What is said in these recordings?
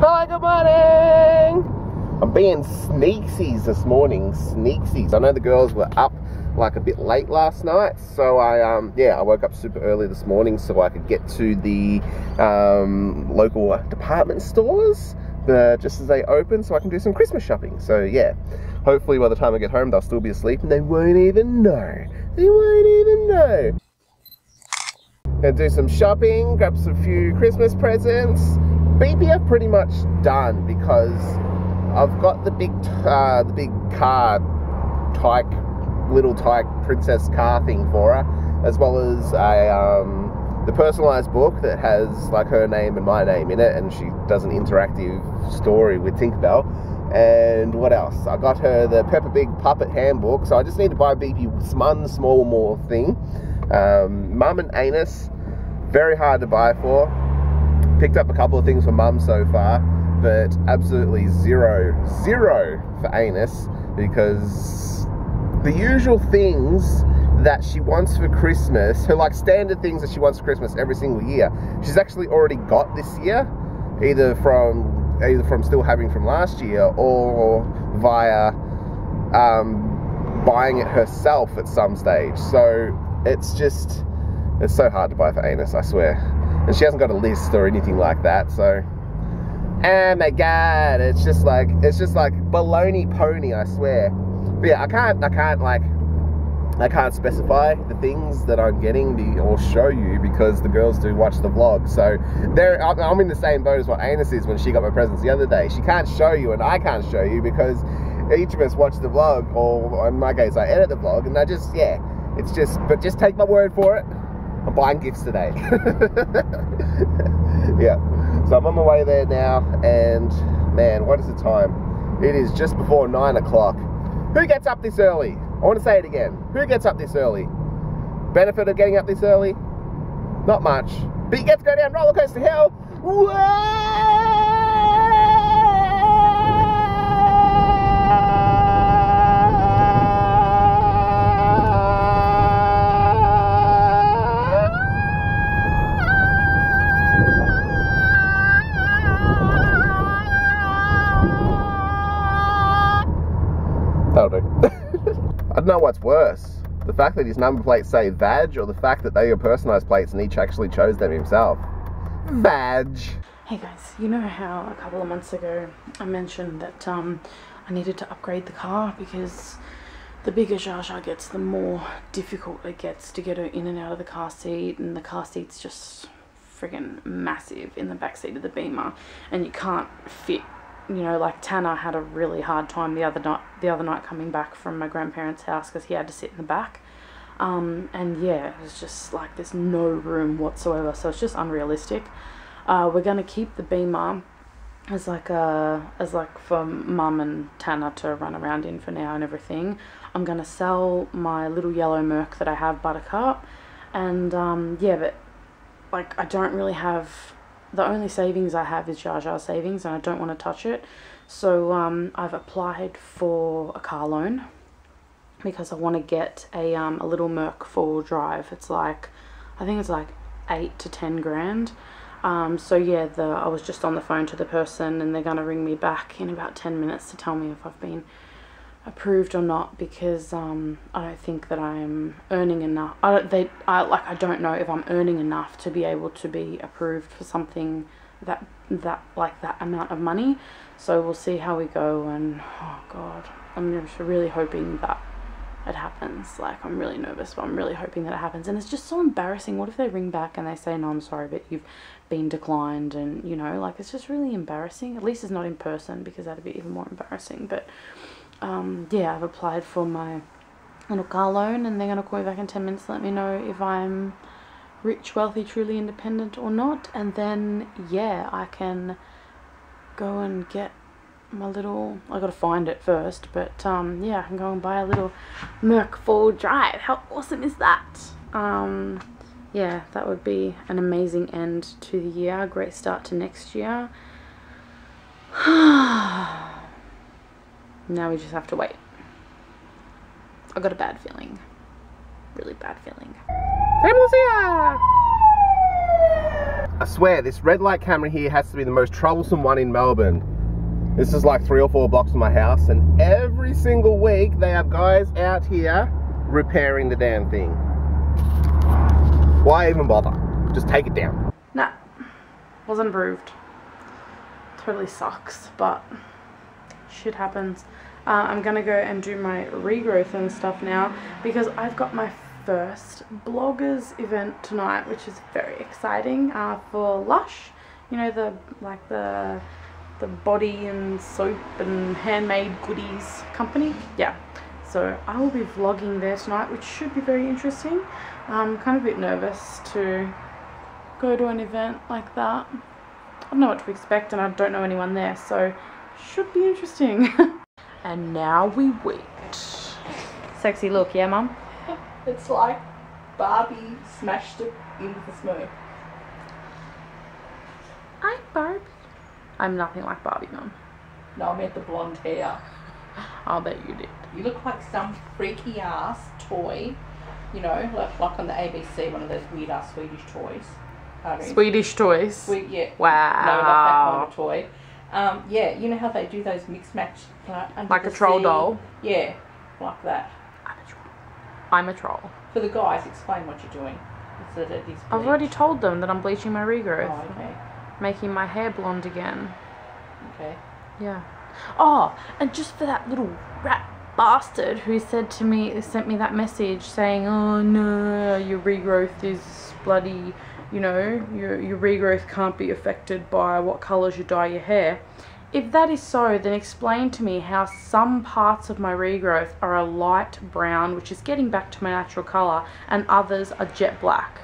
Hi, good morning! I'm being Sneaksies this morning, Sneaksies. I know the girls were up like a bit late last night, so I woke up super early this morning so I could get to the local department stores just as they open so I can do some Christmas shopping. So yeah, hopefully by the time I get home they'll still be asleep and they won't even know. They won't even know. Gonna do some shopping, grab some few Christmas presents. BPF pretty much done because I've got the big car little tyke princess car thing for her, as well as the personalized book that has like her name and my name in it, and she does an interactive story with Tinkerbell. And what else? I got her the Peppa Pig puppet handbook, so I just need to buy BP one small more thing. Mum and Anus, very hard to buy for. Picked up a couple of things for Mum so far, but absolutely zero for Anus, because the usual things that she wants for Christmas, her like standard things that she wants for Christmas every single year, she's actually already got this year, either from still having from last year or via buying it herself at some stage. So it's so hard to buy for Anus, I swear. And she hasn't got a list or anything like that, so oh my god, it's just like baloney pony, I swear. But yeah, I can't specify the things that I'm getting or show you because the girls do watch the vlog. So I'm in the same boat as what Anus is when she got my presents the other day. She can't show you and I can't show you because each of us watch the vlog, or in my case I edit the vlog, and but just take my word for it. I'm buying gifts today. Yeah, so I'm on my way there now, and man, what is the time? It is just before 9 o'clock. Who gets up this early? I want to say it again. Who gets up this early? Benefit of getting up this early? Not much. But you get to go down roller coaster hell. Whoa! That'll do. I don't know what's worse. The fact that his number plates say Vag, or the fact that they are personalised plates and each actually chose them himself. Vag. Hey guys, you know how a couple of months ago I mentioned that I needed to upgrade the car because the bigger Jar Jar gets, the more difficult it gets to get her in and out of the car seat, and the car seat's just friggin' massive in the back seat of the Beamer, and you can't fit. You know, like Tannah had a really hard time the other night coming back from my grandparents' house because he had to sit in the back. And yeah, it was just like there's no room whatsoever, so it's just unrealistic. We're gonna keep the Beamer as like for Mum and Tannah to run around in for now and everything. I'm gonna sell my little yellow Merc that I have, Buttercup, and yeah, but like I don't really have. The only savings I have is Jar Jar savings, and I don't want to touch it. So I've applied for a car loan because I want to get a little Merc four-wheel drive. It's like, I think it's like 8 to 10 grand. So yeah, I was just on the phone to the person, and they're gonna ring me back in about 10 minutes to tell me if I've been approved or not, because I don't think that I'm earning enough. I don't know if I'm earning enough to be able to be approved for something that amount of money. So we'll see how we go, and oh god, I'm just really hoping that it happens. Like, I'm really nervous, but I'm really hoping that it happens. And it's just so embarrassing. What if they ring back and they say, no, I'm sorry, but you've been declined, and you know, like, it's just really embarrassing. At least it's not in person, because that'd be even more embarrassing. But yeah, I've applied for my little car loan, and they're going to call me back in 10 minutes to let me know if I'm rich, wealthy, truly independent or not. And then, yeah, I can go and get my little, I got to find it first, but yeah, I can go and buy a little Merc four-wheel drive. How awesome is that? Yeah, that would be an amazing end to the year, great start to next year. Now we just have to wait. I got a bad feeling. Really bad feeling. I swear, this red light camera here has to be the most troublesome one in Melbourne. This is like 3 or 4 blocks from my house, and every single week they have guys out here repairing the damn thing. Why even bother? Just take it down. Nah, wasn't approved. Totally sucks, but shit happens. I'm gonna go and do my regrowth and stuff now because I've got my first bloggers event tonight, which is very exciting, for Lush. You know, the body and soap and handmade goodies company. Yeah, so I will be vlogging there tonight, which should be very interesting. I'm kind of a bit nervous to go to an event like that. I don't know what to expect and I don't know anyone there, so should be interesting. And now we wait. Sexy look, yeah, Mum? It's like Barbie smashed it into the smoke. I'm Barbie. I'm nothing like Barbie, Mum. No, I meant the blonde hair. I'll bet you did. You look like some freaky ass toy, you know, like on the ABC, one of those weird ass Swedish toys. Swedish toys? Yeah. Wow. No, not that kind of toy. Yeah, you know how they do those mixed match like a troll doll? Yeah, like that. I'm a troll. For the guys, explain what you're doing. So that it is I've already told them that I'm bleaching my regrowth. Oh, okay. Making my hair blonde again. Okay. Yeah. Oh, and just for that little rat bastard who said to me, sent me that message saying, oh no, your regrowth is bloody, you know, your regrowth can't be affected by what colours you dye your hair. If that is so, then explain to me how some parts of my regrowth are a light brown, which is getting back to my natural colour, and others are jet black.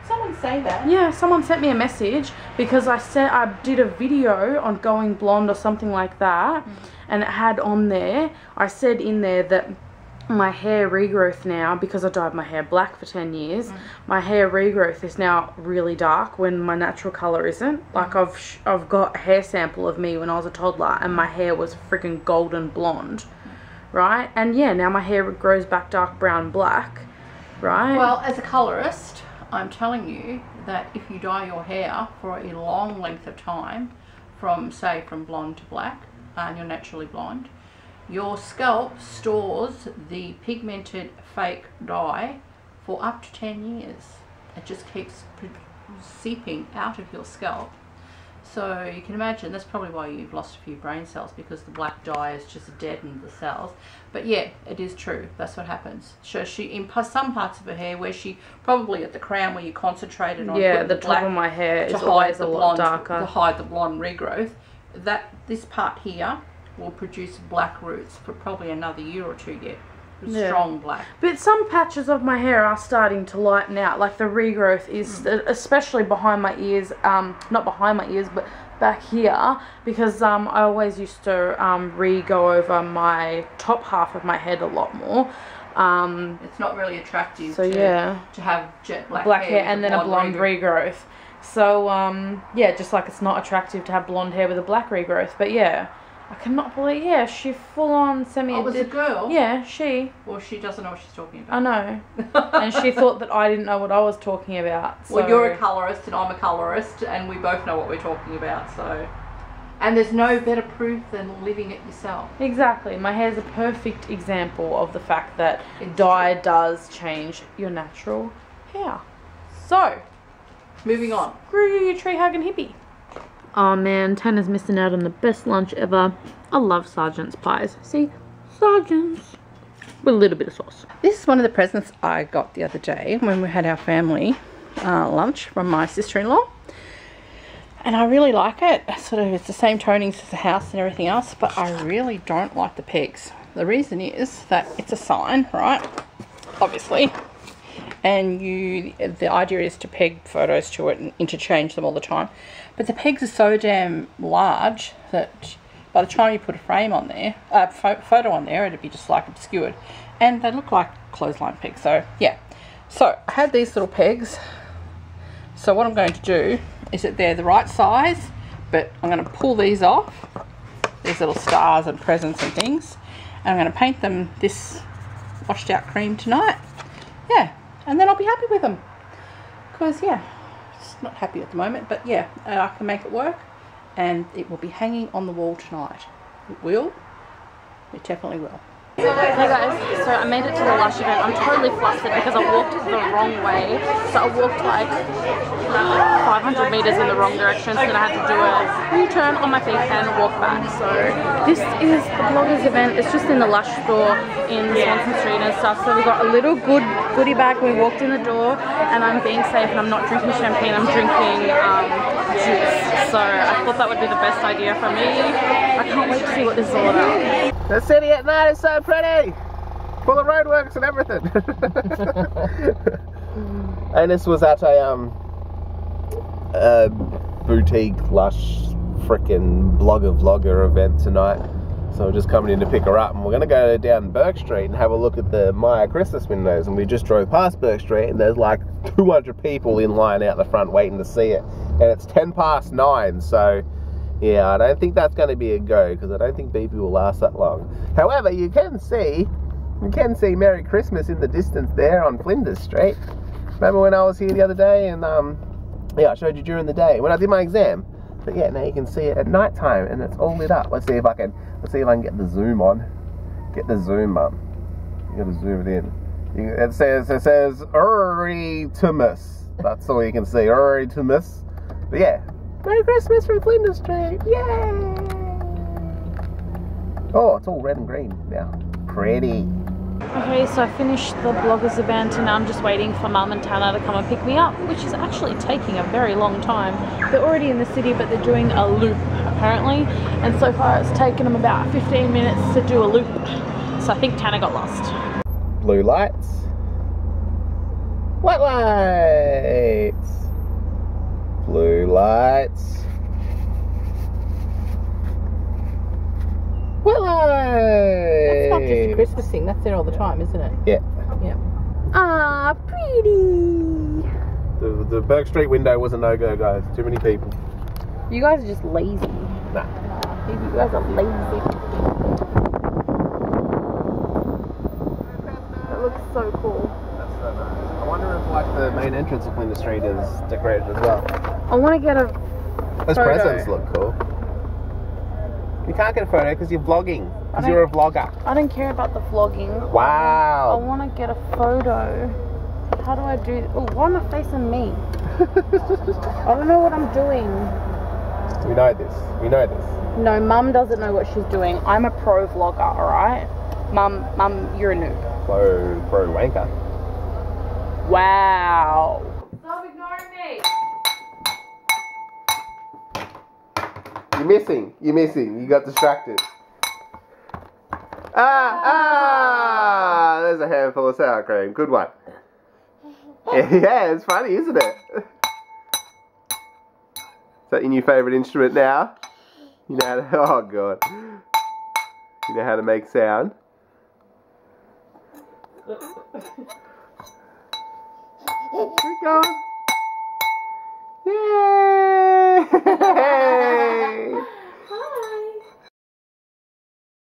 Someone say that. Yeah, someone sent me a message because I said I did a video on going blonde or something like that, and it had on there, I said in there that my hair regrowth now, because I dyed my hair black for 10 years, my hair regrowth is now really dark when my natural colour isn't. Like I've got a hair sample of me when I was a toddler and my hair was freaking golden blonde, right? And yeah, now my hair grows back dark brown black, right? Well, as a colourist, I'm telling you that if you dye your hair for a long length of time, from blonde to black, and you're naturally blonde, your scalp stores the pigmented fake dye for up to 10 years. It just keeps seeping out of your scalp. So you can imagine that's probably why you've lost a few brain cells, because the black dye has just deadened the cells. But yeah, it is true. That's what happens. So she, in some parts of her hair, where she probably at the crown where you concentrated on, yeah, the top of my hair is always a lot darker to hide the blonde regrowth. This part here will produce black roots for probably another year or two yet. Yeah. Strong black. But some patches of my hair are starting to lighten out, like the regrowth is, especially behind my ears, not behind my ears, but back here, because I always used to re-go over my top half of my head a lot more. It's not really attractive so to have jet black hair and then a blonde regrowth. So yeah, just like it's not attractive to have blonde hair with a black regrowth. But yeah, I cannot believe, yeah, she full on sent me a girl? Yeah, she. Well, she doesn't know what she's talking about. I know. And she thought that I didn't know what I was talking about. So. Well, you're a colourist and I'm a colourist, and we both know what we're talking about, so. And there's no better proof than living it yourself. Exactly. My hair's a perfect example of the fact that dye does change your natural hair. So, moving on. Screw you, tree hugging hippie. Oh man, Tannah's missing out on the best lunch ever. I love Sergeant's pies. See? Sergeant's. With a little bit of sauce. This is one of the presents I got the other day when we had our family lunch from my sister-in-law. And I really like it. Sort of, it's the same tonings as the house and everything else, but I really don't like the pegs. The reason is that it's a sign, right? Obviously. And the idea is to peg photos to it and interchange them all the time. But the pegs are so damn large that by the time you put a frame on there, photo on there, it'd be just like obscured. And they look like clothesline pegs, so yeah. So I had these little pegs. So what I'm going to do is that they're the right size, but I'm going to pull these off, these little stars and presents and things. And I'm going to paint them this washed out cream tonight. Yeah. And then I'll be happy with them. Because, yeah, Not happy at the moment, but yeah, I can make it work, and it will be hanging on the wall tonight. It will. It definitely will. Hey guys, so I made it to the Lush event. I'm totally flustered because I walked the wrong way. So I walked like 500 meters in the wrong direction, so then I had to do a U-turn on my feet and walk back. So this is the bloggers event. It's just in the Lush store in Swanston Street and stuff. So we got a little goodie bag when we walked in the door, and I'm being safe and I'm not drinking champagne, I'm drinking juice. So I thought that would be the best idea for me. I can't wait to see what this is all about. The city at night is so pretty, full of roadworks and everything. And this was at a boutique Lush frickin' vlogger event tonight. So we're just coming in to pick her up, and we're gonna go down Burke Street and have a look at the Maya Christmas windows. And we just drove past Burke Street, and there's like 200 people in line out the front waiting to see it. And it's 9:10, so yeah, I don't think that's going to be a go, because I don't think BP will last that long. However, you can see Merry Christmas in the distance there on Flinders Street. Remember when I was here the other day, and yeah, I showed you during the day when I did my exam. But yeah, now you can see it at night time, and it's all lit up. Let's see if I can get the zoom on. Get the zoom, Mum. You got to zoom it in. It says Uri-tumus. That's all you can see, Uri-tumus. But yeah. Merry Christmas from Flinders Street! Yay! Oh, it's all red and green now. Pretty. Okay, so I finished the bloggers event and now I'm just waiting for Mum and Tannah to come and pick me up, which is actually taking a very long time. They're already in the city, but they're doing a loop apparently, and so far it's taken them about 15 minutes to do a loop. So I think Tannah got lost. Blue lights. White lights. Blue lights. White lights. That's not just a Christmas thing, that's there all the time, isn't it? Yeah. Yeah. Ah, pretty. The Burke Street window was a no-go, guys. Too many people. You guys are just lazy. Nah. You guys are lazy. That looks so cool. That's so nice. I wonder if like the main entrance of Flinders Street is decorated as well. I want to get a Those photo. presents look cool. You can't get a photo because you're vlogging. Because you're a vlogger. I don't care about the vlogging. Wow. I want to get a photo. How do I do? Oh, why am I facing me? I don't know what I'm doing. We know this. We know this. No, Mum doesn't know what she's doing. I'm a pro vlogger, alright? Mum, you're a noob. Pro wanker. Wow. Stop ignoring me. You're missing. You got distracted. Ah! There's a handful of sour cream. Good one. Yeah, it's funny, isn't it? Is that your new favourite instrument now? You know how to, oh god. You know how to make sound? Keep going.